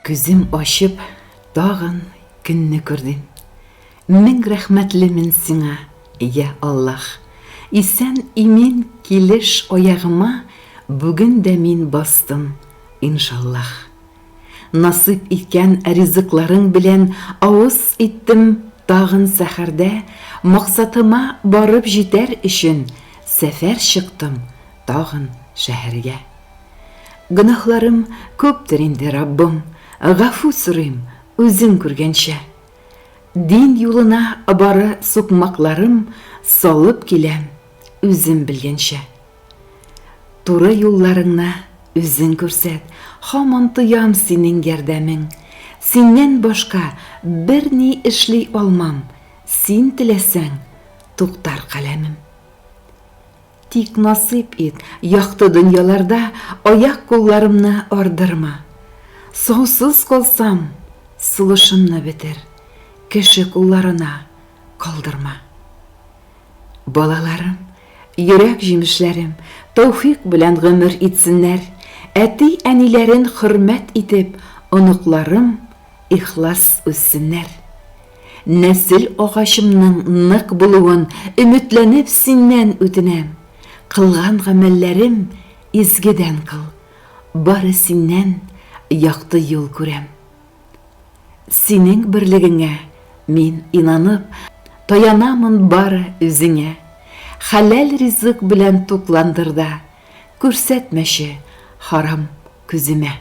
Күзем ашып, тагын көнне күрдем. Мең рәхмәтле мен сиңа, я Аллаһ. Исән имен килеш аягыма, бүген дә мин бастым, иншаллах. Насип иткән ризыкларың белән авыз иттем тагын сәхәрдә, максатыма барып җитәр өчен сәфәр чыктым тагын шәһәргә. Гөнаһларым күптер инде, Раббым, гафу сорыйм үзең күргәнчә. Дин юлына бары сукмакларым салып киләм үзем белгәнчә. Туры юлларыңны үзең күрсәт, һаман тоям синең ярдәмең. Синнән башка бер ни эшли алмам, син теләсәң туктар каләмем. Тик насип ит, якты дөньяларда аяк-кулларымны ардырма. Саусыз калсам, сулышымны бетер, кеше кулларына калдырма. Балаларым, йөрәк җимешләрем, тәүфыйк белән гомер итсеннәр, әти-әниләрен хөрмәт итеп, оныкларым ихлас үссеннәр. Нәсел агачымның нык булуын өметләнеп синнән үтенәм. Кылган гамәлләрем изгедән кыл, бары синнән якты юл күрәм. Синең берлегеңә мин инанып, таянамын бары үзеңә. Хәләл ризык белән тукландырда, күрсәтмәче харам күземә.